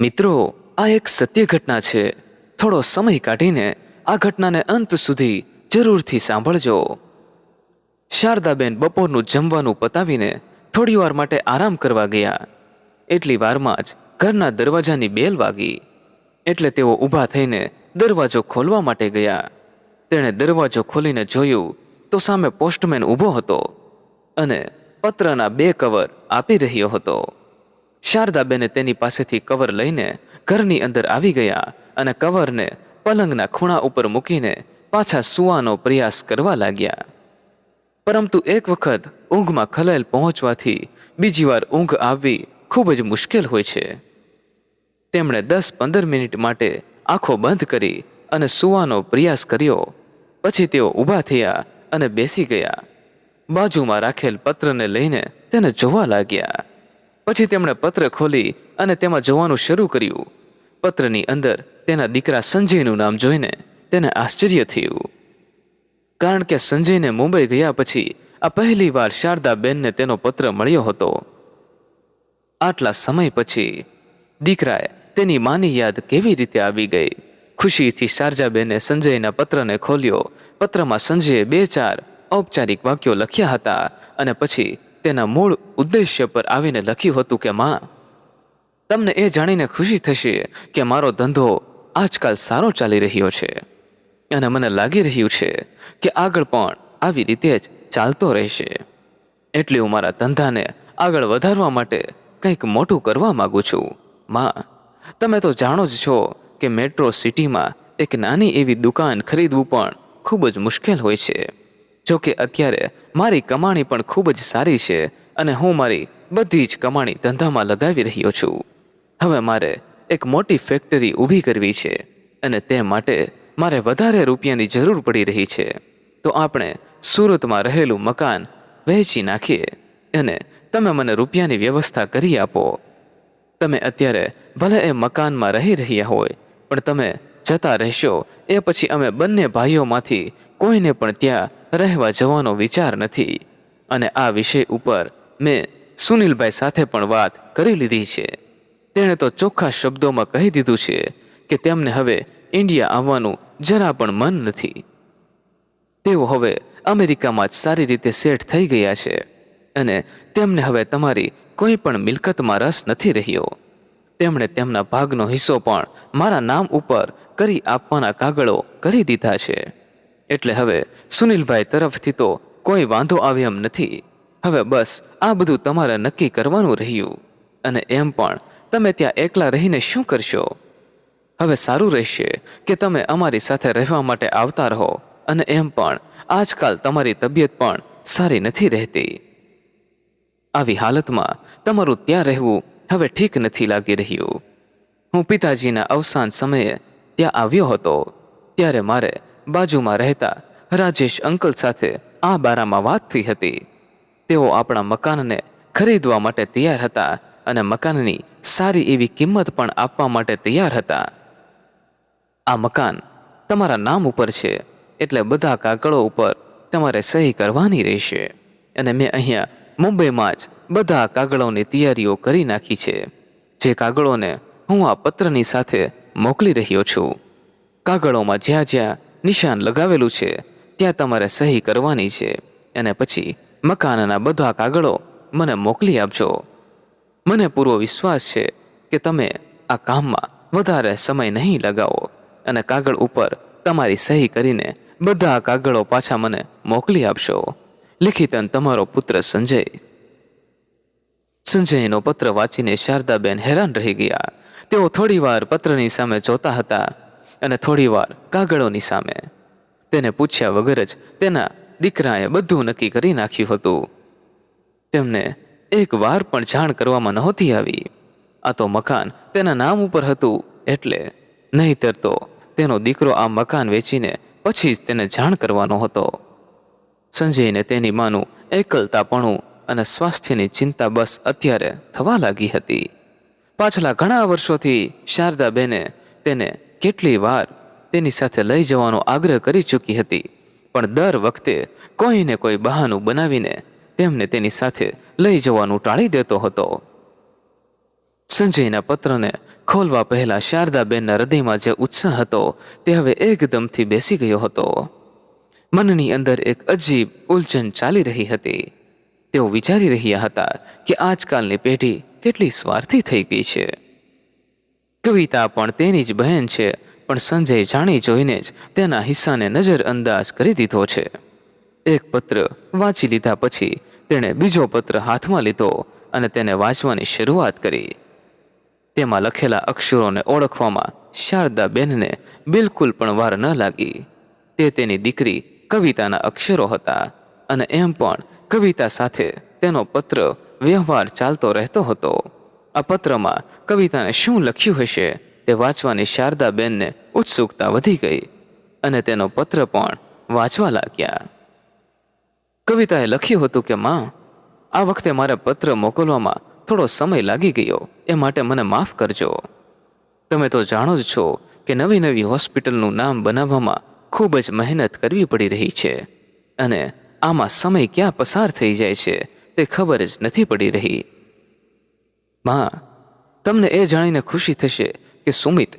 મિત્રો, આ એક સત્ય ઘટના છે. થોડો સમય કાઢીને આ ઘટનાને અંત સુધી જરૂરથી સાંભળજો. શારદાબેન બપોરનું જમવાનું પતાવીને થોડીવાર માટે આરામ કરવા ગયા. એટલી વારમાં જ ઘરના દરવાજાની બેલ વાગી. એટલે તેઓ ઊભા થઈને દરવાજો ખોલવા માટે ગયા. તેણે દરવાજો ખોલીને જોયું તો સામે પોસ્ટમેન ઊભો હતો અને પત્રના 2 કવર આપી રહ્યો હતો. શારદાબેને તેની પાસેથી કવર લઈને ઘરની અંદર આવી ગયા અને કવરને પલંગના ખૂણા ઉપર મૂકીને પાછા સૂવાનો પ્રયાસ કરવા લાગ્યા. પરંતુ એક વખત ઊંઘમાં ખલેલ પહોંચવાથી બીજી વાર ઊંઘ આવવી ખૂબ જ મુશ્કેલ હોય છે. તેમણે 10-15 મિનિટ માટે આંખો બંધ કરી અને સૂવાનો પ્રયાસ કર્યો. પછી તેઓ ઊભા થયા અને બેસી ગયા. બાજુમાં રાખેલ પત્રને લઈને તેને જોવા લાગ્યા. પછી તેમણે પત્ર ખોલી અને તેમાં જોવાનું શરૂ કર્યું. પત્રની અંદર તેના દીકરા સંજયનું નામ જોઈને તેને આશ્ચર્ય થયું. કારણ કે સંજયને મુંબઈ ગયા પછી આ પહેલી વાર શારદાબેનને તેનો પત્ર મળ્યો હતો. આટલા સમય પછી દીકરાએ તેની માની યાદ કેવી રીતે આવી ગઈ. ખુશીથી શારદાબેને સંજયના પત્રને ખોલ્યો. પત્રમાં સંજયે 2-4 ઔપચારિક વાક્યો લખ્યા હતા અને પછી તેના મૂળ ઉદ્દેશ્ય પર આવીને લખ્યું હતું કે માં, તમને એ જાણીને ખુશી થશે કે મારો ધંધો આજકાલ સારો ચાલી રહ્યો છે અને મને લાગી રહ્યું છે કે આગળ પણ આવી રીતે જ ચાલતો રહેશે. એટલે હું મારા ધંધાને આગળ વધારવા માટે કંઈક મોટું કરવા માગું છું. માં, તમે તો જાણો જ છો કે મેટ્રો સિટીમાં એક નાની એવી દુકાન ખરીદવું પણ ખૂબ જ મુશ્કેલ હોય છે. જો કે અત્યારે મારી કમાણી પણ ખૂબ જ સારી છે અને હું મારી બધી જ કમાણી ધંધામાં લગાવી રહ્યો છું. હવે મારે એક મોટી ફેક્ટરી ઊભી કરવી છે અને તે માટે મારે વધારે રૂપિયાની જરૂર પડી રહી છે. તો આપણે સુરતમાં રહેલું મકાન વહેંચી નાખીએ અને તમે મને રૂપિયાની વ્યવસ્થા કરી આપો. તમે અત્યારે ભલે એ મકાનમાં રહી રહ્યા હોય, પણ તમે જતા રહેશો એ પછી અમે બંને ભાઈઓમાંથી કોઈને પણ ત્યાં રહેવા જવાનો વિચાર નથી. અને આ વિષય ઉપર મેં સુનિલભાઈ સાથે પણ વાત કરી લીધી છે. તેણે તો ચોખ્ખા શબ્દોમાં કહી દીધું છે કે તેમને હવે ઇન્ડિયા આવવાનું જરા પણ મન નથી. તેઓ હવે અમેરિકામાં જ સારી રીતે સેટ થઈ ગયા છે અને તેમને હવે તમારી કોઈ પણ મિલકતમાં રસ નથી રહ્યો. તેમણે તેમના ભાગનો હિસ્સો પણ મારા નામ ઉપર કરી આપવાના કાગળો કરી દીધા છે. એટલે હવે સુનિલભાઈ તરફથી તો કોઈ વાંધો આવે એમ નથી. હવે બસ આ બધું તમારે નક્કી કરવાનું રહ્યું. અને એમ પણ તમે ત્યાં એકલા રહીને શું કરશો? હવે સારું રહેશે કે તમે અમારી સાથે રહેવા માટે આવતા રહો. અને એમ પણ આજકાલ તમારી તબિયત પણ સારી નથી રહેતી. આવી હાલતમાં તમારું ત્યાં રહેવું હવે ઠીક નથી લાગી રહ્યું. હું પિતાજીના અવસાન સમયે ત્યાં આવ્યો હતો ત્યારે મારે બાજુમાં રહેતા રાજેશ અંકલ સાથે આ બારામાં વાત થઈ હતી. તેઓ આપણા મકાનને ખરીદવા માટે તૈયાર હતા અને મકાનની સારી એવી કિંમત પણ આપવા માટે તૈયાર હતા. આ મકાન તમારા નામ ઉપર છે એટલે બધા કાગળો ઉપર તમારે સહી કરવાની રહેશે. અને મેં અહીંયા મુંબઈમાં જ બધા કાગળોની તૈયારીઓ કરી નાખી છે. જે કાગળોને હું આ પત્રની સાથે મોકલી રહ્યો છું. કાગળોમાં જ્યાં જ્યાં નિશાન લગાવેલું છે ત્યાં તમારે સહી કરવાની છે અને પછી મકાનના બધા કાગળો મને મોકલી આપજો. મને પૂરો વિશ્વાસ છે કે તમે આ કામમાં વધારે સમય નહીં લગાવો અને કાગળ ઉપર તમારી સહી કરીને બધા કાગળો પાછા મને મોકલી આપશો. લિખિતન તમારો પુત્ર સંજય. સંજયનો પત્ર વાંચીને શારદાબેન હેરાન રહી ગયા. તેઓ થોડીવાર પત્રની સામે જોતા હતા અને થોડીવાર કાગળોની સામે. તેને પૂછ્યા વગર જ તેના દીકરાએ બધું નક્કી કરી નાખ્યું હતું. તેમને એક વાર પણ જાણ કરવામાં નહોતી આવી. આ તો મકાન તેના નામ ઉપર હતું એટલે, નહીંતર તો તેનો દીકરો આ મકાન વેચીને પછી જ તેને જાણ કરવાનો હતો. સંજયને તેની માનું એકલતાપણું અને સ્વાસ્થ્યની ચિંતા બસ અત્યારે થવા લાગી હતી. પાછલા ઘણા વર્ષોથી શારદાબેને તેને કેટલી વાર તેની સાથે લઈ જવાનો આગ્રહ કરી ચૂકી હતી, પણ દર વખતે કોઈને કોઈ બહાનું બનાવીને તેમને તેની સાથે લઈ જવાનું ટાળી દેતો હતો. સંજયના પત્રને ખોલવા પહેલા શારદાબેનના હૃદયમાં જે ઉત્સાહ હતો તે હવે એકદમથી બેસી ગયો હતો. મનની અંદર એક અજીબ ઉલઝન ચાલી રહી હતી. તેઓ વિચારી રહ્યા હતા કે આજકાલની પેઢી કેટલી સ્વાર્થી થઈ ગઈ છે. કવિતા પણ તેની જ બહેન છે, પણ સંજય જાણી જોઈને જ તેના હિસ્સાને નજરઅંદાજ કરી દીધો છે. એક પત્ર વાંચી લીધા પછી તેણે બીજો પત્ર હાથમાં લીધો અને તેને વાંચવાની શરૂઆત કરી. તેમાં લખેલા અક્ષરોને ઓળખવામાં શારદાબેનને બિલકુલ પણ વાર ન લાગી. તે તેની દીકરી કવિતાના અક્ષરો હતા અને એમ પણ કવિતા સાથે તેનો પત્ર વ્યવહાર ચાલતો રહેતો હતો. આ પત્રમાં કવિતાને શું લખ્યું હશે તે વાંચવાની શારદાબેનને ઉત્સુકતા વધી ગઈ અને તેનો પત્ર પણ વાંચવા લાગ્યા. કવિતાએ લખ્યું હતું કે માં, આ વખતે મારે પત્ર મોકલવામાં થોડો સમય લાગી ગયો, એ માટે મને માફ કરજો. તમે તો જાણો જ છો કે નવી નવી હોસ્પિટલનું નામ બનાવવામાં ખૂબ જ મહેનત કરવી પડી રહી છે અને આમાં સમય ક્યાં પસાર થઈ જાય છે તે ખબર જ નથી પડી રહી. માં, તમને એ જાણીને ખુશી થશે કે સુમિત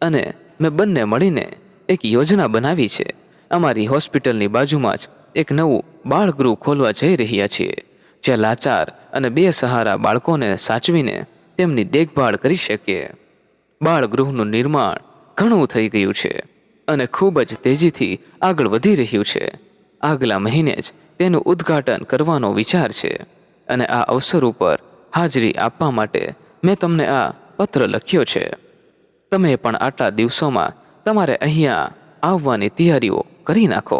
અને મેં બંને મળીને એક યોજના બનાવી છે. અમારી હોસ્પિટલની બાજુમાં જ એક નવું બાળગૃહ ખોલવા જઈ રહ્યા છીએ, જ્યાં લાચાર અને બેસહારા બાળકોને સાચવીને તેમની દેખભાળ કરી શકીએ. બાળગૃહનું નિર્માણ ઘણું થઈ ગયું છે અને ખૂબ જ તેજીથી આગળ વધી રહ્યું છે. આગલા મહિને જ તેનું ઉદ્ઘાટન કરવાનો વિચાર છે અને આ અવસર ઉપર હાજરી આપવા માટે મેં તમને આ પત્ર લખ્યો છે. તમે પણ આટલા દિવસોમાં તમારે અહીંયા આવવાની તૈયારીઓ કરી નાખો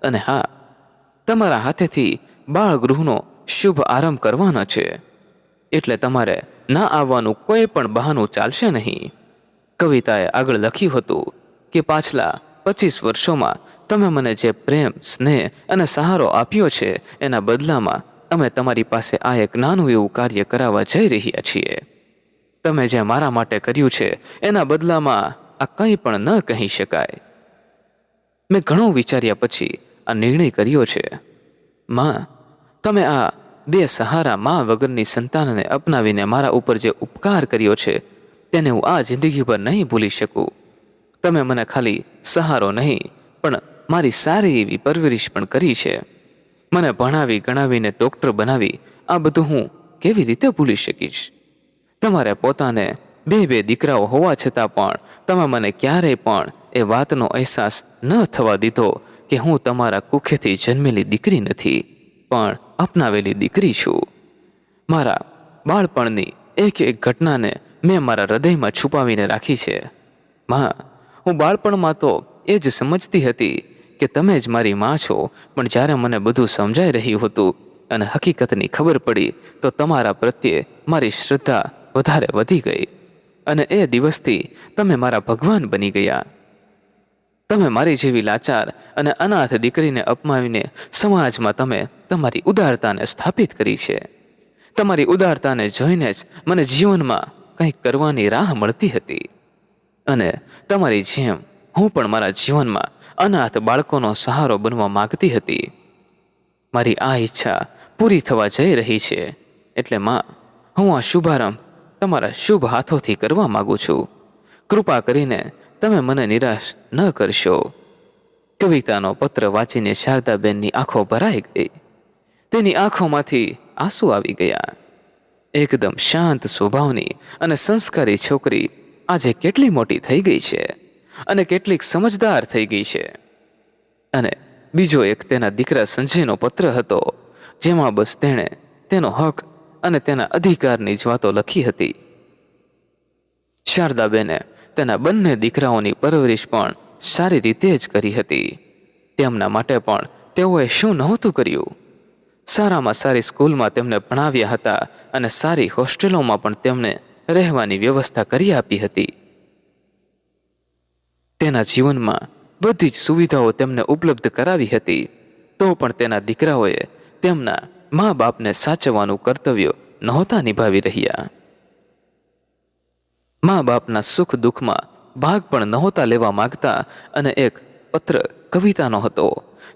અને હા, તમારા હાથેથી બાળગૃહનો શુભ આરંભ કરવાનો છે, એટલે તમારે ના આવવાનું કોઈ પણ બહાનું ચાલશે નહીં. કવિતાએ આગળ લખ્યું હતું કે પાછલા 25 વર્ષોમાં તમે મને જે પ્રેમ, સ્નેહ અને સહારો આપ્યો છે એના બદલામાં અમે તમારી પાસે આ એક નાનું એવું કાર્ય કરાવવા જઈ રહ્યા છીએ. તમે જે મારા માટે કર્યું છે એના બદલામાં આ કંઈ પણ ન કહી શકાય. મેં ઘણું વિચાર્યા પછી આ નિર્ણય કર્યો છે. માં, તમે આ બે સહારા મા વગરની સંતાનને અપનાવીને મારા ઉપર જે ઉપકાર કર્યો છે તેને હું આ જિંદગીભર નહીં ભૂલી શકું. તમે મને ખાલી સહારો નહીં પણ મારી સારી એવી પરવરિશ પણ કરી છે. મને ભણાવી ગણાવીને ડૉક્ટર બનાવી, આ બધું હું કેવી રીતે ભૂલી શકીશ? તમારે પોતાને બે દીકરાઓ હોવા છતાં પણ તમે મને ક્યારેય પણ એ વાતનો અહેસાસ ન થવા દીધો કે હું તમારા કુખેથી જન્મેલી દીકરી નથી, પણ અપનાવેલી દીકરી છું. મારા બાળપણની એક એક ઘટનાને મેં મારા હૃદયમાં છુપાવીને રાખી છે. માં, હું બાળપણમાં તો એ જ સમજતી હતી કે તમે જ મારી માં છો, પણ જ્યારે મને બધું સમજાઈ રહ્યું હતું અને હકીકતની ખબર પડી તો તમારા પ્રત્યે મારી શ્રદ્ધા વધારે વધી ગઈ અને એ દિવસથી તમે મારા ભગવાન બની ગયા. તમે મારી જેવી લાચાર અને અનાથ દીકરીને અપમાવીને સમાજમાં તમે તમારી ઉદારતાને સ્થાપિત કરી છે. તમારી ઉદારતાને જોઈને જ મને જીવનમાં કંઈક કરવાની રાહ મળતી હતી અને તમારી જેમ હું પણ મારા જીવનમાં અનાથ બાળકોનો સહારો બનવા માંગતી હતી. મારી આ ઈચ્છા પૂરી થવા જઈ રહી છે, એટલે માં, હું આ શુભારંભ તમારા શુભ હાથોથી કરવા માગું છું. કૃપા કરીને તમે મને નિરાશ ન કરશો. કવિતાનો પત્ર વાંચીને શારદાબેનની આંખો ભરાઈ ગઈ. તેની આંખોમાંથી આંસુ આવી ગયા. એકદમ શાંત સ્વભાવની અને સંસ્કારી છોકરી આજે કેટલી મોટી થઈ ગઈ છે અને કેટલીક સમજદાર થઈ ગઈ છે. અને બીજો એક તેના દીકરા સંજયનો પત્ર હતો, જેમાં બસ તેણે તેનો હક અને તેના અધિકારની જ વાતો લખી હતી. શારદાબેને તેના બંને દીકરાઓની પરવરિશ પણ સારી રીતે જ કરી હતી. તેમના માટે પણ તેઓએ શું નહોતું કર્યું? સારામાં સારી સ્કૂલમાં તેમને ભણાવ્યા હતા અને સારી હોસ્ટેલોમાં પણ તેમને રહેવાની વ્યવસ્થા કરી આપી હતી. તેના જીવનમાં બધી જ સુવિધાઓ તેમને ઉપલબ્ધ કરાવી હતી, તો પણ તેના દીકરાઓએ તેમના મા બાપને સાચવવાનું કર્તવ્ય નહોતા નિભાવી રહ્યા. મા બાપના સુખ દુઃખમાં ભાગ પણ નહોતા લેવા માગતા અને એક પત્ર કવિતાનો હતો,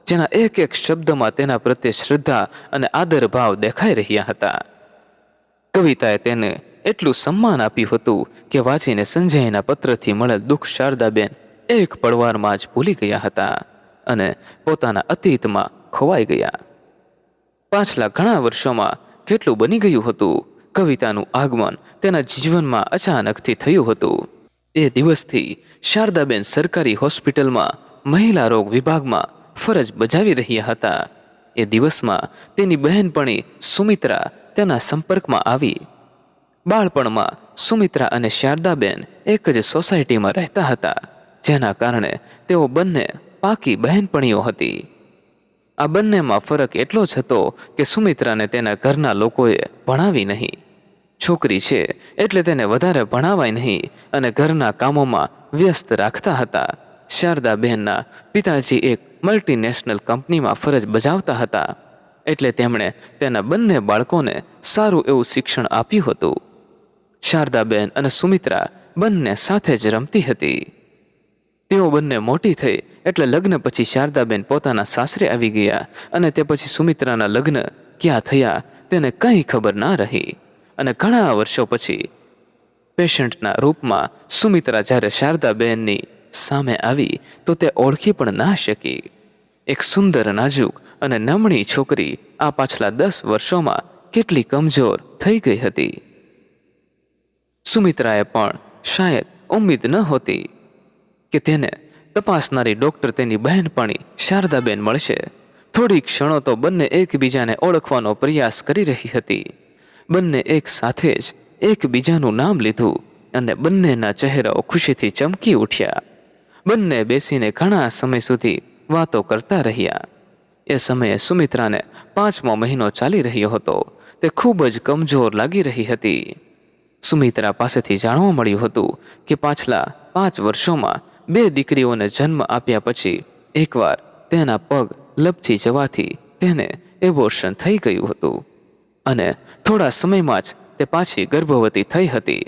જેના એક એક શબ્દમાં તેના પ્રત્યે શ્રદ્ધા અને આદર ભાવ દેખાઈ રહ્યા હતા. કવિતાએ તેને એટલું સન્માન આપ્યું હતું કે વાંચીને સંજયના પત્રથી મળેલ દુઃખ શારદાબેન એક પળવારમાં જ ભૂલી ગયા હતા અને પોતાના અતીતમાં ખોવાઈ ગયા. પાછલા ઘણા વર્ષોમાં કેટલું બની ગયું હતું. કવિતાનું આગમન તેના જીવનમાં અચાનકથી થયું હતું. એ દિવસથી શારદાબેન સરકારી હોસ્પિટલમાં મહિલા રોગ વિભાગમાં ફરજ બજાવી રહ્યા હતા. એ દિવસમાં તેની બહેનપણી સુમિત્રા તેના સંપર્કમાં આવી. બાળપણમાં સુમિત્રા અને શારદાબેન એક જ સોસાયટીમાં રહેતા હતા, જેના કારણે તેઓ બંને પાકી બહેનપણીઓ હતી. આ બંનેમાં ફરક એટલો જ હતો કે સુમિત્રાને તેના ઘરના લોકોએ ભણાવી નહીં. છોકરી છે એટલે તેને વધારે ભણાવાય નહીં અને ઘરના કામોમાં વ્યસ્ત રાખતા હતા. શારદાબહેનના પિતાજી એક મલ્ટીનેશનલ કંપનીમાં ફરજ બજાવતા હતા, એટલે તેમણે તેના બંને બાળકોને સારું એવું શિક્ષણ આપ્યું હતું. શારદાબેન અને સુમિત્રા બંને સાથે જ રમતી હતી. તેઓ બંને મોટી થઈ એટલે લગ્ન પછી શારદાબેન પોતાના સાસરે આવી ગયા અને તે પછી સુમિત્રાના લગ્ન ક્યાં થયા તેને કંઈ ખબર ના રહી. અને ઘણા વર્ષો પછી પેશન્ટના રૂપમાં સુમિત્રા જ્યારે શારદાબેનની સામે આવી તો તે ઓળખી પણ ના શકી. એક સુંદર, નાજુક અને નમણી છોકરી આ પાછલા 10 વર્ષોમાં કેટલી કમજોર થઈ ગઈ હતી. સુમિત્રાએ પણ શાયદ ઉમ્મીદ ન હોતી કે તેને તપાસનારી ડૉક્ટર તેની બહેનપણી શારદાબેન મળશે. થોડી ક્ષણો તો બંને એકબીજાને ઓળખવાનો પ્રયાસ કરી રહી હતી. બંને એક સાથે જ એકબીજાનું નામ લીધું અને બંનેના ચહેરાઓ ખુશીથી ચમકી ઉઠ્યા. બંને બેસીને ઘણા સમય સુધી વાતો કરતા રહ્યા. એ સમયે સુમિત્રાને 5મો મહિનો ચાલી રહ્યો હતો. તે ખૂબ જ કમજોર લાગી રહી હતી. સુમિત્રા પાસેથી જાણવા મળ્યું હતું કે પાછલા 5 વર્ષોમાં 2 દીકરીઓને જન્મ આપ્યા પછી એકવાર તેના પગ લપસી જવાથી તેને એબોર્શન થઈ ગયું હતું અને થોડા સમયમાં જ તે પાછી ગર્ભવતી થઈ હતી.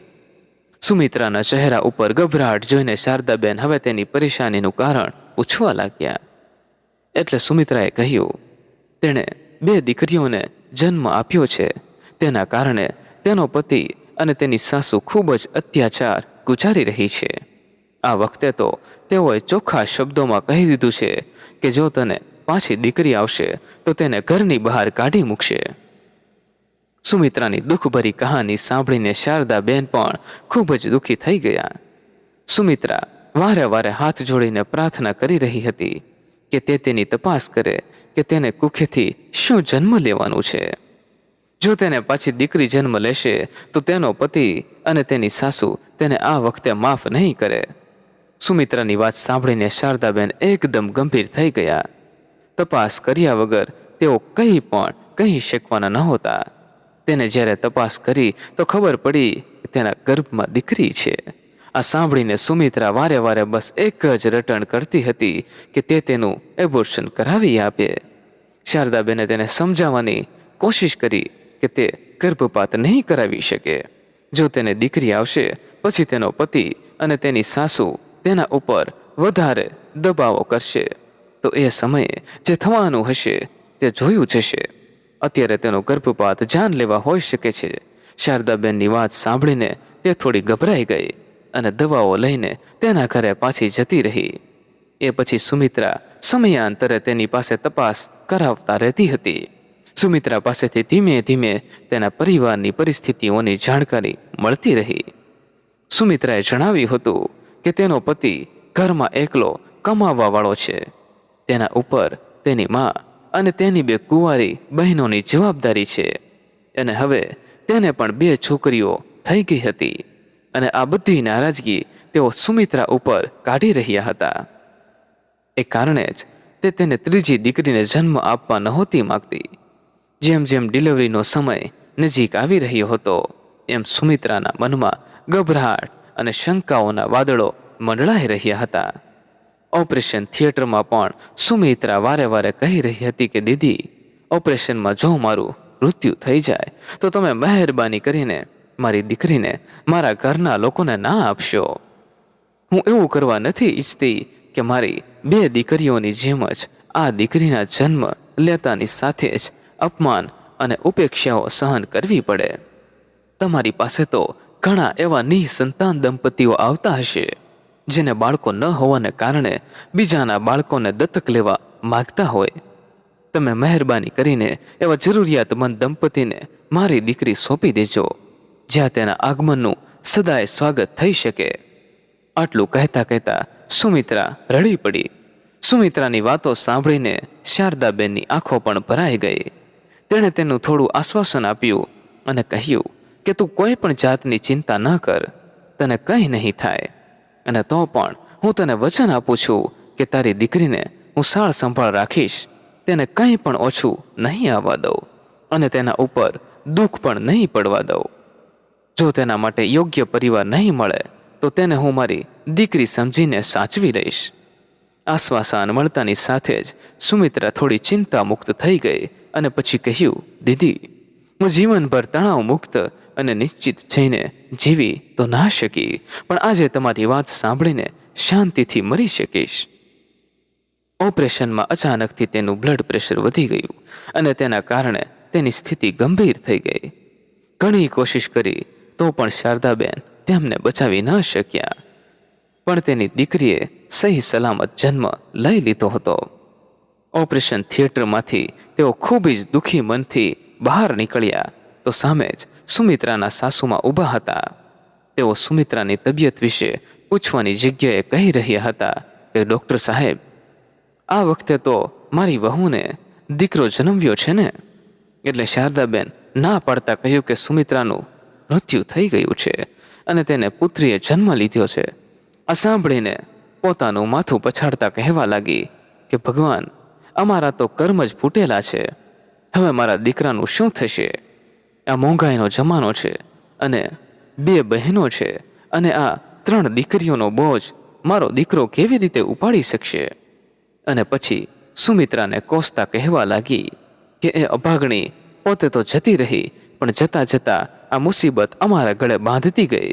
સુમિત્રાના ચહેરા ઉપર ગભરાટ જોઈને શારદાબેન હવે તેની પરેશાનીનું કારણ પૂછવા લાગ્યા. એટલે સુમિત્રાએ કહ્યું, તેણે 2 દીકરીઓને જન્મ આપ્યો છે. તેના કારણે તેનો પતિ અને તેની સાસુ ખૂબ જ અત્યાચાર ગુજારી રહી છે. આ વખતે તો તેઓએ ચોખ્ખા શબ્દોમાં કહી દીધું છે કે જો તને પાછી દીકરી આવશે તો તેને ઘરની બહાર કાઢી મૂકશે. સુમિત્રાની દુઃખભરી કહાની સાંભળીને શારદાબેન પણ ખૂબ જ દુઃખી થઈ ગયા. સુમિત્રા વારે વારે હાથ જોડીને પ્રાર્થના કરી રહી હતી કે તે તેની તપાસ કરે કે તેને કુખેથી શું જન્મ લેવાનું છે. જો તેને પાછી દીકરી જન્મ લેશે તો તેનો પતિ અને તેની સાસુ તેને આ વખતે માફ નહીં કરે. સુમિત્રાની વાત સાંભળીને શારદાબેન એકદમ ગંભીર થઈ ગયા. તપાસ કર્યા વગર તેઓ કંઈ પણ કહી શકવાના નહોતા. તેને જ્યારે તપાસ કરી તો ખબર પડી કે તેના ગર્ભમાં દીકરી છે. આ સાંભળીને સુમિત્રા વારે વારે બસ એક જ રટણ કરતી હતી કે તે તેનું એબોર્શન કરાવી આપે. શારદાબેને તેને સમજાવવાની કોશિશ કરી કે તે ગર્ભપાત નહીં કરાવી શકે. જો તેને દીકરી આવશે પછી તેનો પતિ અને તેની સાસુ તેના ઉપર વધારે દબાવો કરશે તો એ સમયે જે થવાનું હશે તે જોયું જશે. અત્યારે તેનો ગર્ભપાત જાન લેવા હોઈ શકે છે. શારદાબેનની વાત સાંભળીને તે થોડી ગભરાઈ ગઈ અને દવાઓ લઈને તેના ઘરે પાછી જતી રહી. એ પછી સુમિત્રા સમયાંતરે તેની પાસે તપાસ કરાવતા રહેતી હતી. સુમિત્રા પાસેથી ધીમે ધીમે તેના પરિવારની પરિસ્થિતિઓની જાણકારી મળતી રહી. સુમિત્રાએ જણાવ્યું હતું કે તેનો પતિ ઘરમાં એકલો કમાવાવાળો છે. તેના ઉપર તેની મા અને તેની 2 કુંવારી બહેનોની જવાબદારી છે અને હવે તેને પણ 2 છોકરીઓ થઈ ગઈ હતી અને આ બધી નારાજગી તેઓ સુમિત્રા ઉપર કાઢી રહ્યા હતા. એ કારણે જ તે તેને 3જી દીકરીને જન્મ આપવા નહોતી માંગતી. જેમ જેમ ડિલિવરીનો સમય નજીક આવી રહ્યો હતો એમ સુમિત્રાના મનમાં ગભરાટ અને શંકાઓના વાદળો મંડળાઈ રહ્યા હતા. ઓપરેશન થિયેટરમાં પણ સુમિત્રા વારે વારે કહી રહી હતી કે દીદી, ઓપરેશનમાં જો મારું મૃત્યુ થઈ જાય તો તમે મહેરબાની કરીને મારી દીકરીને મારા ઘરના લોકોને ના આપશો. હું એવું કરવા નથી ઈચ્છતી કે મારી 2 દીકરીઓની જેમ જ આ દીકરીના જન્મ લેતાની સાથે જ અપમાન અને ઉપેક્ષાઓ સહન કરવી પડે. તમારી પાસે તો ઘણા એવા નિસંતાન દંપતીઓ આવતા હશે જેને બાળકો ન હોવાને કારણે બીજાના બાળકોને દત્તક લેવા માગતા હોય. તમે મહેરબાની કરીને એવા જરૂરિયાતમંદ દંપતીને મારી દીકરી સોંપી દેજો, જ્યાં તેના આગમનનું સદાય સ્વાગત થઈ શકે. આટલું કહેતા કહેતા સુમિત્રા રડી પડી. સુમિત્રાની વાતો સાંભળીને શારદાબેનની આંખો પણ ભરાઈ ગઈ. તેણે તેનું થોડું આશ્વાસન આપ્યું અને કહ્યું કે તું કોઈ પણ જાતની ચિંતા ન કર, તને કંઈ નહીં થાય. અને તો પણ હું તને વચન આપું છું કે તારી દીકરીને હું સાળ સંભાળ રાખીશ, તેને કંઈ પણ ઓછું નહીં આવવા દઉં અને તેના ઉપર દુઃખ પણ નહીં પડવા દઉં. જો તેના માટે યોગ્ય પરિવાર નહીં મળે તો તેને હું મારી દીકરી સમજીને સાચવી લઈશ. આશ્વાસન મળતાની સાથે જ સુમિત્રા થોડી ચિંતા મુક્ત થઈ ગઈ અને પછી કહ્યું, દીદી, હું જીવનભર તણાવ મુક્ત અને નિશ્ચિત થઈને જીવી તો ના શકી, પણ આજે તમારી વાત સાંભળીને શાંતિથી મરી શકીશ. ઓપરેશનમાં અચાનકથી તેનું બ્લડ પ્રેશર વધી ગયું અને તેના કારણે તેની સ્થિતિ ગંભીર થઈ ગઈ. ઘણી કોશિશ કરી તો પણ શારદાબેન તેમને બચાવી ન શક્યા. પણ તેની દીકરીએ સહી સલામત જન્મ લઈ લીધો હતો. ઓપરેશન થિયેટરમાંથી તેઓ ખૂબ જ દુઃખી મનથી બહાર નીકળ્યા તો સામે જ સુમિત્રાના સાસુમાં ઊભા હતા. તેઓ સુમિત્રાની તબિયત વિશે પૂછવાની જગ્યાએ કહી રહ્યા હતા કે ડૉક્ટર સાહેબ, આ વખતે તો મારી વહુને દીકરો જન્મ્યો છે ને? એટલે શારદાબેન ના પાડતા કહ્યું કે સુમિત્રાનું મૃત્યુ થઈ ગયું છે અને તેને પુત્રીએ જન્મ લીધો છે. આ સાંભળીને પોતાનું માથું પછાડતા કહેવા લાગી કે ભગવાન, અમારા તો કર્મ જ ફૂટેલા છે. હવે મારા દીકરાનું શું થશે? આ મોંઘાઈનો જમાનો છે અને 2 બહેનો છે અને આ 3 દીકરીઓનો બોજ મારો દીકરો કેવી રીતે ઉપાડી શકશે? અને પછી સુમિત્રાને કોસતા કહેવા લાગી કે એ અભાગણી પોતે તો જતી રહી, પણ જતાં જતાં આ મુસીબત અમારા ગળે બાંધતી ગઈ.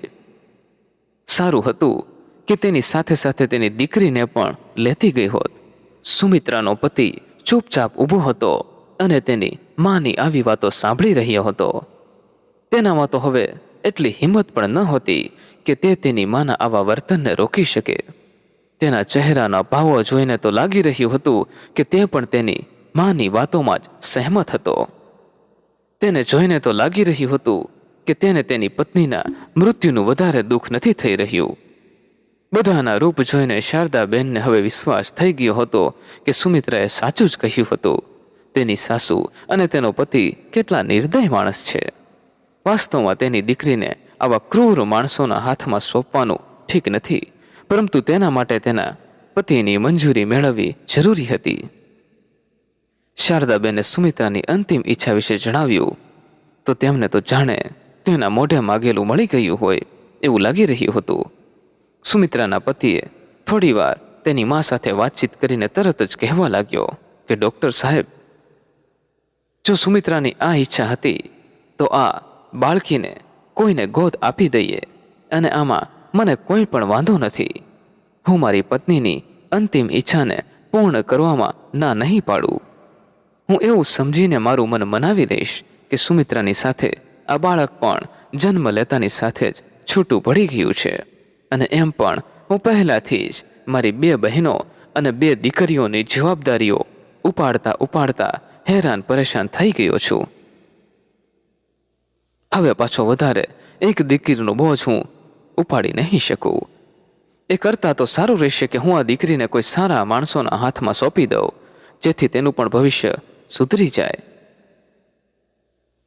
સારું હતું કે તેની સાથે સાથે તેની દીકરીને પણ લેતી ગઈ હોત. સુમિત્રાનો પતિ ચૂપચાપ ઊભો હતો અને તેની માની આવી વાતો સાંભળી રહ્યો હતો. તેનામાં તો હવે એટલી હિંમત પણ ન હતી કે તે તેની માના આવા વર્તનને રોકી શકે. તેના ચહેરાના ભાવો જોઈને તો લાગી રહ્યું હતું કે તે પણ તેની માની વાતોમાં જ સહેમત હતો. તેને જોઈને તો લાગી રહ્યું હતું કે તેને તેની પત્નીના મૃત્યુનું વધારે દુઃખ નથી થઈ રહ્યું. બધાના રૂપ જોઈને શારદાબેનને હવે વિશ્વાસ થઈ ગયો હતો કે સુમિત્રાએ સાચું જ કહ્યું હતું. તેની સાસુ અને તેનો પતિ કેટલા નિર્દય માણસ છે. વાસ્તવમાં તેની દીકરીને આવા ક્રૂર માણસોના હાથમાં સોંપવાનું ઠીક નથી, પરંતુ તેના માટે તેના પતિની મંજૂરી મેળવવી જરૂરી હતી. શારદાબેને સુમિત્રાની અંતિમ ઈચ્છા વિશે જણાવ્યું તો તેમને તો જાણે તેના મોઢે માગેલું મળી ગયું હોય એવું લાગી રહ્યું હતું. સુમિત્રાના પતિએ થોડીવાર તેની મા સાથે વાતચીત કરીને તરત જ કહેવા લાગ્યો કે ડૉક્ટર સાહેબ, જો સુમિત્રાની આ ઈચ્છા હતી તો આ બાળકીને કોઈને ગોદ આપી દઈએ અને આમાં મને કોઈ પણ વાંધો નથી. હું મારી પત્નીની અંતિમ ઈચ્છાને પૂર્ણ કરવામાં ના નહીં પાડું. હું એવું સમજીને મારું મન મનાવી દઈશ કે સુમિત્રાની સાથે આ બાળક પણ જન્મ લેતાની સાથે જ છૂટું પડી ગયું છે અને એમ પણ હું પહેલાંથી જ મારી 2 બહેનો અને 2 દીકરીઓની જવાબદારીઓ ઉપાડતા ઉપાડતા હેરાન પરેશાન થઈ ગયો છું. હવે પાછો વધારે એક દીકરીનો બોજ હું ઉપાડી નહીં શકું. એ કરતાં તો સારું રહેશે કે હું આ દીકરીને કોઈ સારા માણસોના હાથમાં સોંપી દઉં, જેથી તેનું પણ ભવિષ્ય સુધરી જાય.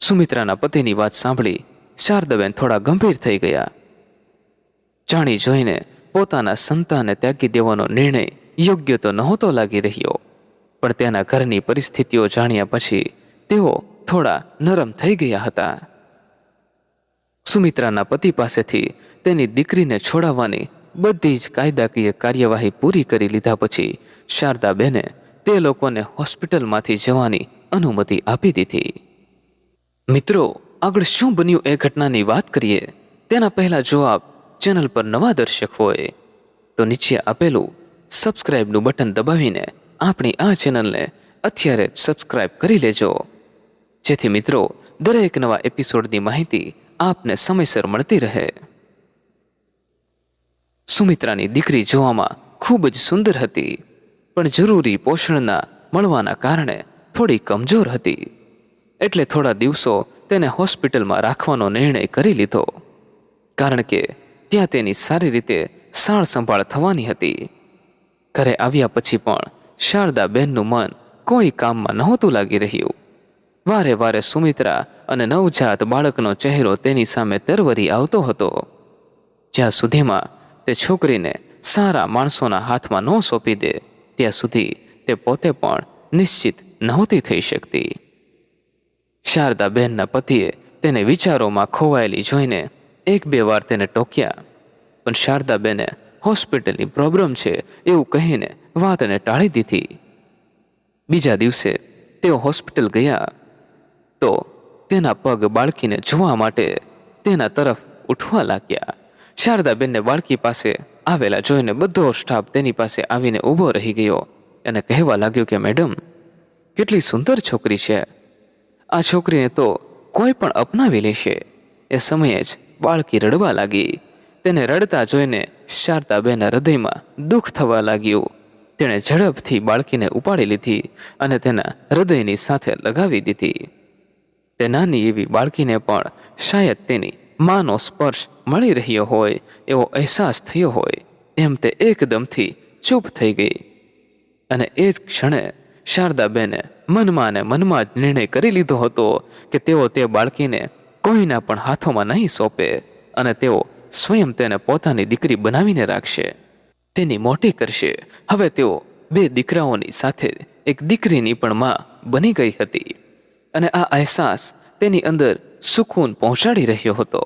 સુમિત્રાના પતિની વાત સાંભળી શારદાબેન થોડા ગંભીર થઈ ગયા. જાણી જોઈને પોતાના સંતાનને ત્યાગી દેવાનો નિર્ણય યોગ્ય તો નહોતો લાગી રહ્યો, પણ તેના ઘરની પરિસ્થિતિઓ જાણ્યા પછી તેઓ થોડા નરમ થઈ ગયા હતા. સુમિત્રાના પતિ પાસેથી તેની દીકરીને છોડાવવાની બધી જ કાયદાકીય કાર્યવાહી પૂરી કરી લીધા પછી શારદાબેને તે લોકોને હોસ્પિટલમાંથી જવાની અનુમતિ આપી દીધી. મિત્રો, આગળ શું બન્યું એ ઘટનાની વાત કરીએ તેના પહેલા જો આપ ચેનલ પર નવા દર્શક હોય તો નીચે આપેલું સબસ્ક્રાઇબનું બટન દબાવીને આપણી આ ચેનલને અત્યારે જ સબસ્ક્રાઇબ કરી લેજો, જેથી મિત્રો દરેક નવા એપિસોડની માહિતી આપને સમયસર મળતી રહે. સુમિત્રાની દીકરી જોવામાં ખૂબ જ સુંદર હતી, પણ જરૂરી પોષણના મળવાના કારણે થોડી કમજોર હતી. એટલે થોડા દિવસો તેને હોસ્પિટલમાં રાખવાનો નિર્ણય કરી લીધો, કારણ કે ત્યાં તેની સારી રીતે સાળ સંભાળ થવાની હતી. ઘરે આવ્યા પછી પણ શારદાબેનનું મન કોઈ કામમાં નહોતું લાગી રહ્યું. વારે વારે સુમિત્રા અને નવજાત બાળકનો ચહેરો તેની સામે તરવરી આવતો હતો. જ્યાં સુધીમાં તે છોકરીને સારા માણસોના હાથમાં ન સોંપી દે ત્યાં સુધી તે પોતે પણ નિશ્ચિત નહોતી થઈ શકતી. શારદાબેનના પતિએ તેને વિચારોમાં ખોવાયેલી જોઈને 1-2 વાર તેને ટોક્યા, પણ શારદાબેને હોસ્પિટલની પ્રોબ્લેમ છે એવું કહીને વાતને ટાળી દીધી. બીજા દિવસે તેઓ હોસ્પિટલ ગયા તો તેના પગ બાળકીને જોવા માટે તેના તરફ ઉઠવા લાગ્યા. શારદાબેનને બાળકી પાસે આવેલા જોઈને બધો સ્ટાફ તેની પાસે આવીને ઊભો રહી ગયો અને કહેવા લાગ્યો કે મેડમ, કેટલી સુંદર છોકરી છે, આ છોકરીને તો કોઈ પણ અપનાવી લેશે. એ સમયે જ બાળકી રડવા લાગી. તેને રડતા જોઈને શારદાબેનના હૃદયમાં દુઃખ થવા લાગ્યું. તેણે ઝડપથી બાળકીને ઉપાડી લીધી અને તેના હૃદયની સાથે લગાવી દીધી. તે નાની એવી બાળકીને પણ શાયદ તેની માનો સ્પર્શ મળી રહ્યો હોય એવો અહેસાસ થયો હોય એમ તે એકદમથી ચૂપ થઈ ગઈ. અને એ જ ક્ષણે શારદાબેને મનમાં ને મનમાં જ નિર્ણય કરી લીધો હતો કે તેઓ તે બાળકીને કોઈના પણ હાથોમાં નહીં સોંપે અને તેઓ સ્વયં તેને પોતાની દીકરી બનાવીને રાખશે, તેની મોટી કરશે. હવે તેઓ 2 દીકરાઓની સાથે એક દીકરીની પણ માં બની ગઈ હતી અને આ અહેસાસ તેની અંદર સુકૂન પહોંચાડી રહ્યો હતો.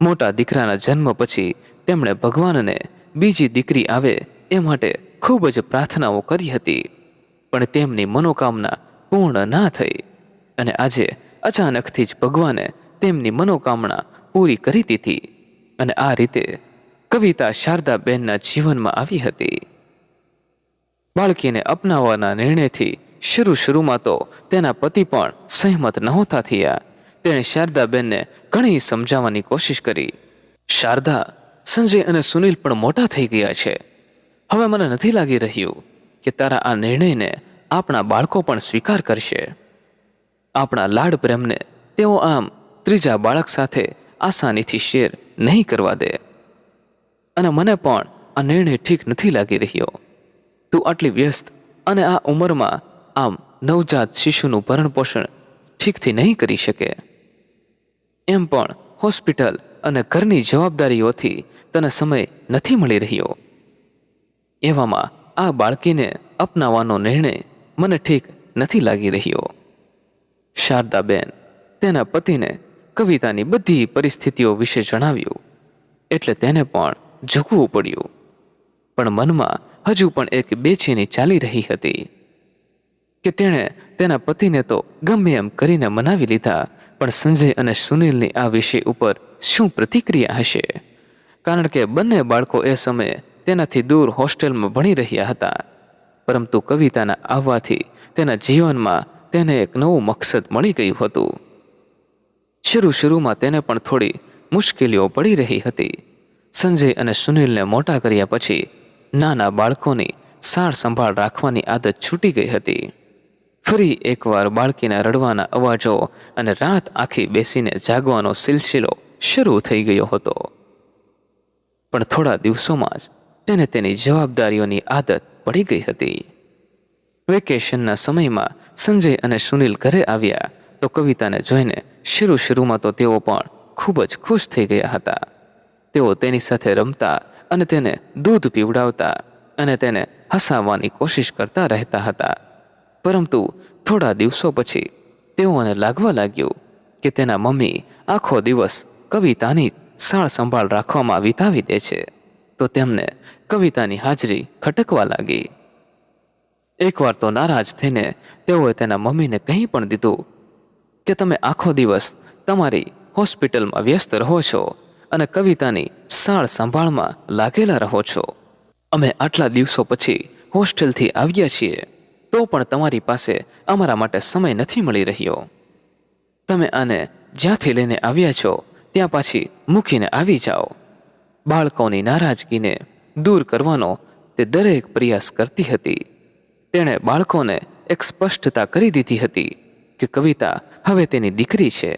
મોટા દીકરાના જન્મ પછી તેમણે ભગવાનને બીજી દીકરી આવે એ માટે ખૂબ જ પ્રાર્થનાઓ કરી હતી, પણ તેમની મનોકામના પૂર્ણ ના થઈ અને આજે અચાનકથી જ ભગવાને તેમની મનોકામના પૂરી કરી દીધી. અને આ રીતે કવિતા શારદાબેનના જીવનમાં આવી હતી. બાળકીને અપનાવવાના નિર્ણયથી શરૂમાં તો તેના પતિ પણ સહેમત નહોતા થયા. તેણે શારદાબેનને ઘણી સમજાવવાની કોશિશ કરી. શારદા, સંજય અને સુનિલ પણ મોટા થઈ ગયા છે. હવે મને નથી લાગી રહ્યું કે તારા આ નિર્ણયને આપણા બાળકો પણ સ્વીકાર કરશે. આપણા લાડ પ્રેમને તેઓ આમ ત્રીજા બાળક સાથે આસાનીથી શેર નહીં કરવા દે. અને મને પણ આ નિર્ણય ઠીક નથી લાગી રહ્યો. તું આટલી વ્યસ્ત અને આ ઉંમરમાં આમ નવજાત શિશુનું ભરણ પોષણ ઠીકથી નહીં કરી શકે. એમ પણ હોસ્પિટલ અને ઘરની જવાબદારીઓથી તને સમય નથી મળી રહ્યો. એવામાં આ બાળકીને અપનાવવાનો નિર્ણય મને ઠીક નથી લાગી રહ્યો. શારદાબેન તેના પતિને કવિતાની બધી પરિસ્થિતિઓ વિશે જણાવ્યું એટલે તેને પણ ઝૂકવું પડ્યું. પણ મનમાં હજુ પણ એક બેચેની ચાલી રહી હતી કે તેણે તેના પતિને તો ગમે એમ કરીને મનાવી લીધા, પણ સંજય અને સુનિલની આ વિષય ઉપર શું પ્રતિક્રિયા હશે? કારણ કે બંને બાળકો એ સમયે તેનાથી દૂર હોસ્ટેલમાં ભણી રહ્યા હતા. પરંતુ કવિતાના આવવાથી તેના જીવનમાં તેને એક નવું મકસદ મળી ગયું હતું. શરૂમાં તેને પણ થોડી મુશ્કેલીઓ પડી રહી હતી. સંજય અને સુનિલને મોટા કર્યા પછી નાના બાળકોની સાર સંભાળ રાખવાની આદત છૂટી ગઈ હતી. ફરી એકવાર બાળકીના રડવાના અવાજો અને રાત આખી બેસીને જાગવાનો સિલસિલો શરૂ થઈ ગયો હતો. પણ થોડા દિવસોમાં જ તેને તેની જવાબદારીઓની આદત પડી ગઈ હતી. વેકેશનના સમયમાં સંજય અને સુનિલ ઘરે આવ્યા તો કવિતાને જોઈને શરૂમાં તો તેઓ પણ ખૂબ જ ખુશ થઈ ગયા હતા. તેઓ તેની સાથે રમતા અને તેને દૂધ પીવડાવતા અને તેને હસાવવાની કોશિશ કરતા રહેતા હતા. પરંતુ થોડા દિવસો પછી તેઓને લાગવા લાગ્યું કે તેના મમ્મી આખો દિવસ કવિતાની સાળ સંભાળ રાખવામાં વિતાવી દે છે, તો તેમને કવિતાની હાજરી ખટકવા લાગી. એકવાર તો નારાજ થઈને તેઓએ તેના મમ્મીને કહી પણ દીધું કે તમે આખો દિવસ તમારી હોસ્પિટલમાં વ્યસ્ત રહો છો અને કવિતાની સાળ સંભાળમાં લાગેલા રહો છો. અમે આટલા દિવસો પછી હોસ્ટેલથી આવ્યા છીએ તો પણ તમારી પાસે અમારા માટે સમય નથી મળી રહ્યો. તમે આને જ્યાંથી લઈને આવ્યા છો ત્યાં પાછી મૂકીને આવી જાઓ. બાળકોની નારાજગીને દૂર કરવાનો તે દરેક પ્રયાસ કરતી હતી. તેણે બાળકોને એક સ્પષ્ટતા કરી દીધી હતી કે કવિતા હવે તેની દીકરી છે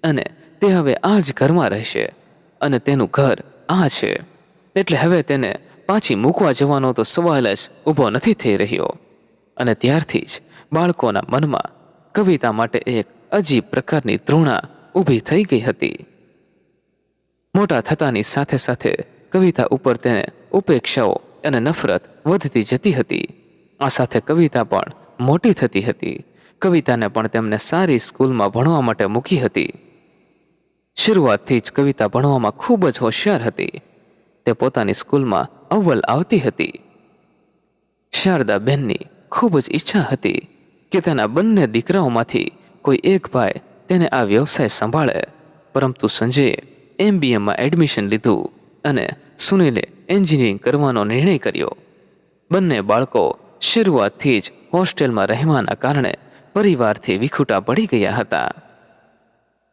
અને તે હવે આ જ ઘરમાં રહેશે અને તેનું ઘર આ છે, એટલે હવે તેને પાછી મૂકવા જવાનો તો સવાલ જ ઊભો નથી થઈ રહ્યો. અને ત્યારથી જ બાળકોના મનમાં કવિતા માટે એક અજીબ પ્રકારની તૃણા ઊભી થઈ ગઈ હતી. મોટા થતાની સાથે સાથે કવિતા ઉપર તેને ઉપેક્ષાઓ અને નફરત વધતી જતી હતી. આ સાથે કવિતા પણ મોટી થતી હતી. કવિતાને પણ તેમને સારી સ્કૂલમાં ભણવા માટે મૂકી હતી. શરૂઆતથી જ કવિતા ભણવામાં ખૂબ જ હોશિયાર હતી. તે પોતાની સ્કૂલમાં અવ્વલ આવતી હતી. શારદાબેનની ખૂબ જ ઈચ્છા હતી કે તેના બંને દીકરાઓમાંથી કોઈ એક ભાઈ તેને આ વ્યવસાય સંભાળે, પરંતુ સંજયે MBAમાં એડમિશન લીધું અને સુનિલે એન્જિનિયરિંગ કરવાનો નિર્ણય કર્યો. બંને બાળકો શરૂઆતથી જ હોસ્ટેલમાં રહેવાના કારણે પરિવારથી વિખૂટા પડી ગયા હતા.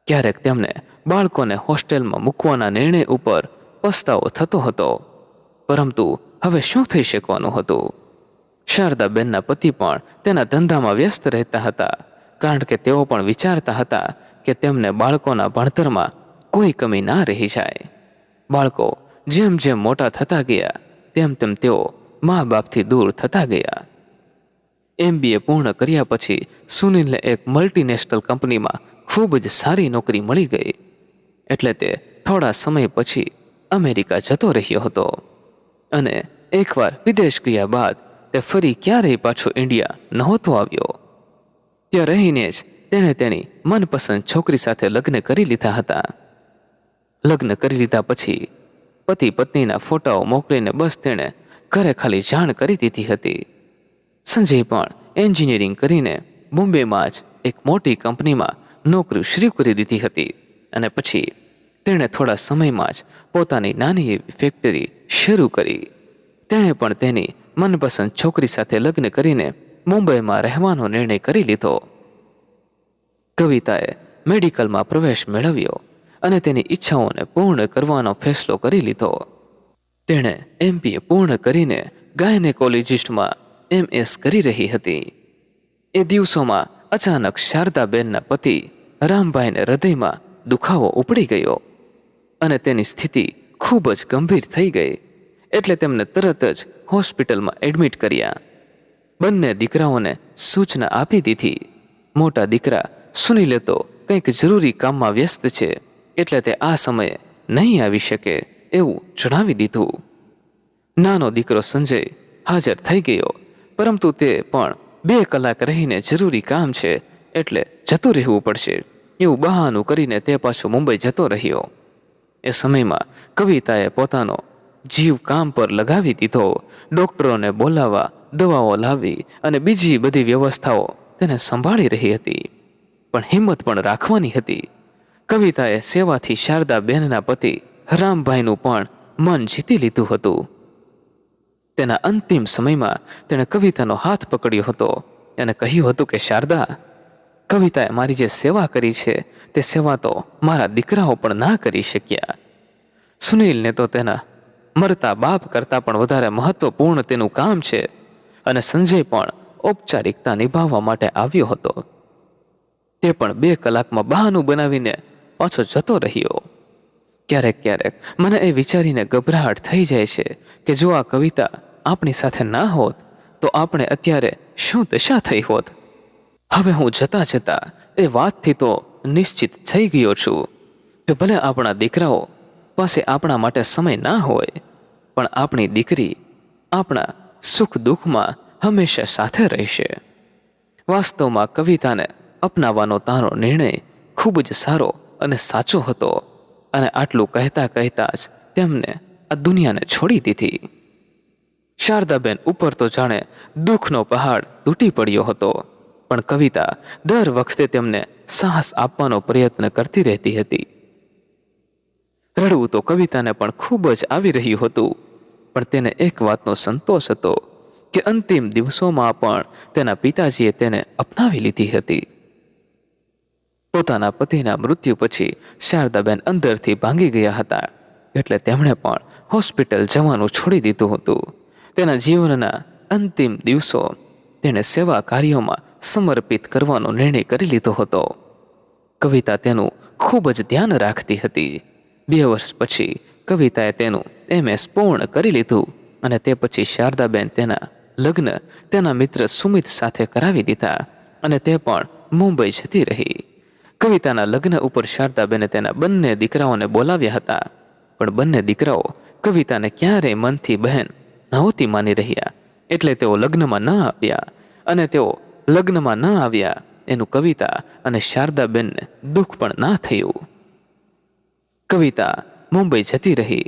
ક્યારેક તેમને બાળકોને હોસ્ટેલમાં મૂકવાના નિર્ણય ઉપર પસ્તાવો થતો હતો, પરંતુ હવે શું થઈ શકવાનું હતું? શારદાબેનના પતિ પણ તેના ધંધામાં વ્યસ્ત રહેતા હતા, કારણ કે તેઓ પણ વિચારતા હતા કે તેમને બાળકોના ભણતરમાં કોઈ કમી ના રહી જાય. બાળકો જેમ જેમ મોટા થતા ગયા તેમ તેમ તેઓ મા બાપથી દૂર થતા ગયા. MBA પૂર્ણ કર્યા પછી સુનિલને એક મલ્ટીનેશનલ કંપનીમાં ખૂબ જ સારી નોકરી મળી ગઈ, એટલે તે થોડા સમય પછી અમેરિકા જતો રહ્યો હતો. અને એકવાર વિદેશ ગયા બાદ તે ફરી ક્યારેય પાછો ઇન્ડિયા નહોતો આવ્યો. ત્યાં રહીને જ તેણે તેની મનપસંદ છોકરી સાથે લગ્ન કરી લીધા હતા. લગ્ન કરી લીધા પછી પતિ પત્નીના ફોટાઓ મોકલીને બસ તેણે ઘરે ખાલી જાણ કરી દીધી હતી. સંજય પણ એન્જિનિયરિંગ કરીને બોમ્બેમાં જ એક મોટી કંપનીમાં નોકરી શરૂ કરી દીધી હતી અને પછી તેણે થોડા સમયમાં જ પોતાની નાની એવી ફેક્ટરી શરૂ કરી. તેણે પણ તેની મનપસંદ છોકરી સાથે લગ્ન કરીને મુંબઈમાં રહેવાનો નિર્ણય કરી લીધો. કવિતાએ મેડિકલમાં પ્રવેશ મેળવ્યો અને તેની ઈચ્છાઓને પૂર્ણ કરવાનો ફેસલો કરી લીધો. તેણે MBA પૂર્ણ કરીને ગાયનેકોલોજિસ્ટમાં MS કરી રહી હતી. એ દિવસોમાં અચાનક શારદાબેનના પતિ રામભાઈને હૃદયમાં દુખાવો ઉપડી ગયો અને તેની સ્થિતિ ખૂબ જ ગંભીર થઈ ગઈ, એટલે તેમને તરત જ હોસ્પિટલમાં એડમિટ કર્યા. બંને દીકરાઓને સૂચના આપી દીધી. મોટા દીકરા સુનિલે તો કંઈક જરૂરી કામમાં વ્યસ્ત છે, એટલે તે આ સમયે નહીં આવી શકે એવું જણાવી દીધું. નાનો દીકરો સંજય હાજર થઈ ગયો, પરંતુ તે પણ 2 કલાક રહીને જરૂરી કામ છે એટલે જતું રહેવું પડશે એવું બહાનું કરીને તે પાછો મુંબઈ જતો રહ્યો. એ સમયમાં કવિતાએ પોતાનો જીવ કામ પર લગાવી દીધો. ડોક્ટરોને બોલાવવા, દવાઓ લાવી અને બીજી બધી વ્યવસ્થાઓ તેને સંભાળી રહી હતી, પણ હિંમત પણ રાખવાની હતી. કવિતાએ સેવાથી શારદાબેનના પતિ રામભાઈનું પણ મન જીતી લીધું હતું. તેના અંતિમ સમયમાં તેણે કવિતાનો હાથ પકડ્યો હતો અને કહ્યું હતું કે શારદા, કવિતાએ મારી જે સેવા કરી છે તે સેવા તો મારા દીકરાઓ પણ ના કરી શક્યા. સુનિલને તો તેના મરતા બાપ કરતાં પણ વધારે મહત્વપૂર્ણ તેનું કામ છે અને સંજય પણ ઔપચારિકતા નિભાવવા માટે આવ્યો હતો. તે પણ 2 કલાકમાં બહાનું બનાવીને પાછો જતો રહ્યો. ક્યારેક ક્યારેક મને એ વિચારીને ગભરાહટ થઈ જાય છે કે જો આ કવિતા આપણી સાથે ના હોત તો આપણે અત્યારે શું દશા થઈ હોત. હવે હું જતા જતા એ વાતથી તો નિશ્ચિત થઈ ગયો છું કે ભલે આપણા દીકરાઓ પાસે આપણા માટે સમય ના હોય, પણ આપણી દીકરી આપણા સુખ દુઃખમાં હંમેશા સાથે રહેશે. વાસ્તવમાં કવિતાને અપનાવવાનો તારો નિર્ણય ખૂબ જ સારો અને સાચો હતો અને આટલું કહેતા કહેતા જ તેમને આ દુનિયાને છોડી દીધી. શારદાબેન ઉપર તો જાણે દુઃખનો પહાડ તૂટી પડ્યો હતો, પણ કવિતા દર વખતે તેમને સાહસ આપવાનો પ્રયત્ન કરતી રહેતી હતી. રડવું તો કવિતાને પણ ખૂબ જ આવી રહ્યું હતું, પણ તેને એક વાતનો સંતોષ હતો કે અંતિમ દિવસોમાં પણ તેના પિતાજીએ તેને અપનાવી લીધી હતી. પોતાના પતિના મૃત્યુ પછી શારદાબેન અંદરથી ભાંગી ગયા હતા, એટલે તેમણે પણ હોસ્પિટલ જવાનું છોડી દીધું હતું. તેના જીવનના અંતિમ દિવસો તેણે સેવા કાર્યોમાં સમર્પિત કરવાનો નિર્ણય કરી લીધો હતો. કવિતા તેનું ખૂબ જ ધ્યાન રાખતી હતી. 2 વર્ષ પછી કવિતાએ તેનું MS પૂર્ણ કરી લીધું અને તે પછી શારદાબેન તેના લગ્ન તેના મિત્ર સુમિત સાથે કરાવી દીધા અને તે પણ મુંબઈ જતી રહી. કવિતાના લગ્ન ઉપર શારદાબેને તેના બંને દીકરાઓને બોલાવ્યા હતા, પણ બંને દીકરાઓ કવિતાને ક્યારેય મનથી બહેન નહોતી માની રહ્યા, એટલે તેઓ લગ્નમાં ન આવ્યા. અને તેઓ લગ્નમાં ન આવ્યા એનું કવિતા અને શારદાબેનને દુઃખ પણ ના થયું. કવિતા મુંબઈ જતી રહી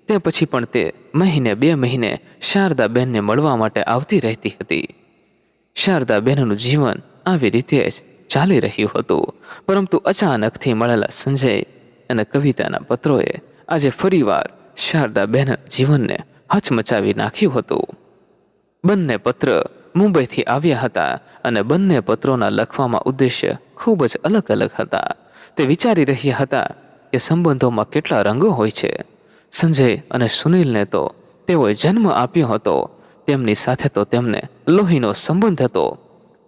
તે પછી પણ તે મહિને 2 મહિને શારદાબેનને મળવા માટે આવતી રહેતી હતી. શારદાબેનનું જીવન આવી રીતે જ ચાલી રહ્યું હતું, પરંતુ અચાનકથી મળેલા સંજય અને કવિતાના પત્રોએ આજે ફરીવાર શારદાબેનના જીવનને હચમચાવી નાખ્યું હતું. બંને પત્ર મુંબઈથી આવ્યા હતા અને બંને પત્રોના લખવામાં ઉદ્દેશ્ય ખૂબ જ અલગ અલગ હતા. તે વિચારી રહ્યા હતા કે સંબંધોમાં કેટલા રંગો હોય છે. સંજય અને સુનિલને તો તેઓએ જન્મ આપ્યો હતો, તેમની સાથે તો તેમને લોહીનો સંબંધ હતો,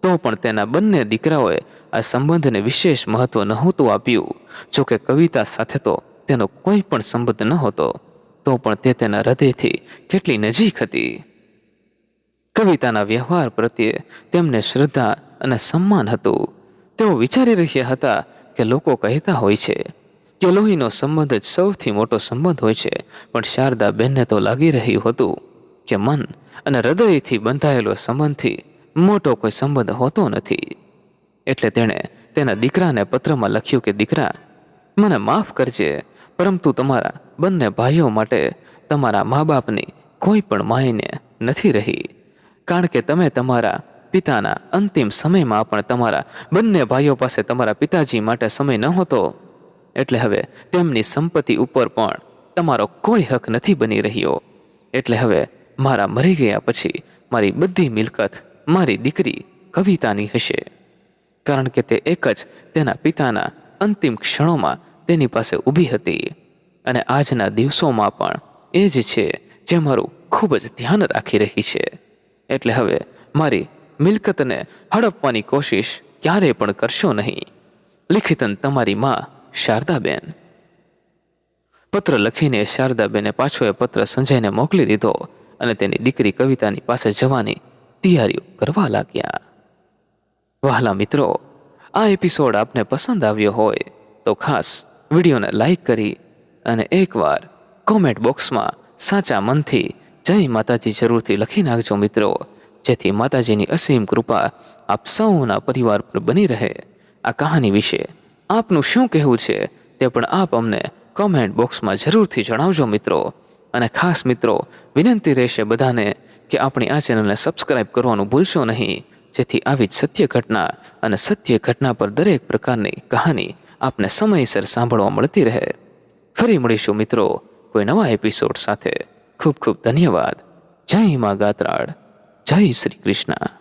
તો પણ તેના બંને દીકરાઓએ આ સંબંધને વિશેષ મહત્વ નહોતું આપ્યું. જોકે કવિતા સાથે તો તેનો કોઈ પણ સંબંધ ન હતો, તો પણ તે તેના હૃદયથી કેટલી નજીક હતી. કવિતાના વ્યવહાર પ્રત્યે તેમને શ્રદ્ધા અને સન્માન હતું. તેઓ વિચારી રહ્યા હતા કે લોકો કહેતા હોય છે કે લોહીનો સંબંધ જ સૌથી મોટો સંબંધ હોય છે, પણ શારદાબેનને તો લાગી રહ્યું હતું કે મન અને હૃદયથી બંધાયેલો સંબંધથી મોટો કોઈ સંબંધ હોતો નથી. એટલે તેણે તેના દીકરાને પત્રમાં લખ્યું કે દીકરા, મને માફ કરજે, પરંતુ તમારા બંને ભાઈઓ માટે તમારા મા બાપની કોઈ પણ માયને નથી રહી, કારણ કે તમે તમારા પિતાના અંતિમ સમયમાં પણ તમારા બંને ભાઈઓ પાસે તમારા પિતાજી માટે સમય નહોતો, એટલે હવે તેમની સંપત્તિ ઉપર પણ તમારો કોઈ હક નથી બની રહ્યો. એટલે હવે મારા મરી ગયા પછી મારી બધી મિલકત મારી દીકરી કવિતાની હશે, કારણ કે તે એક જ તેના પિતાના અંતિમ ક્ષણોમાં તેની પાસે ઊભી હતી અને આજના દિવસોમાં પણ એ જ છે જે મારું ખૂબ જ ધ્યાન રાખી રહી છે. એટલે હવે મારી મિલકતને હડપવાની કોશિશ ક્યારેય પણ કરશો નહીં. લિખિતન તમારી માં શારદાબેન. પત્ર લખીને શારદાબેને પાછો એ પત્ર સંજયને મોકલી દીધો અને તેની દીકરી કવિતાની પાસે જવાની તૈયારીઓ કરવા લાગ્યા. વહાલા મિત્રો, આ એપિસોડ આપને પસંદ આવ્યો હોય તો ખાસ વિડીયોને લાઈક કરી અને એકવાર કોમેન્ટ બોક્સમાં સાચા મનથી જય માતાજી જરૂરથી લખી નાખજો મિત્રો, જેથી માતાજીની અસીમ કૃપા આપ સૌના પરિવાર પર બની રહે. આ કહાની વિશે આપનું શું કહેવું છે તે પણ આપ અમને કોમેન્ટ બોક્સમાં જરૂરથી જણાવજો મિત્રો. અને ખાસ મિત્રો, વિનંતી રહેશે બધાને કે આપણી આ ચેનલને સબસ્ક્રાઈબ કરવાનું ભૂલશો નહીં, જેથી આવી જ સત્ય ઘટના અને સત્ય ઘટના પર દરેક પ્રકારની કહાની આપને સમયસર સાંભળવા મળતી રહે. ફરી મળીશું મિત્રો કોઈ નવા એપિસોડ સાથે. ખૂબ ખૂબ ધન્યવાદ. જય મા ગાત્રાળ. જય શ્રી કૃષ્ણ.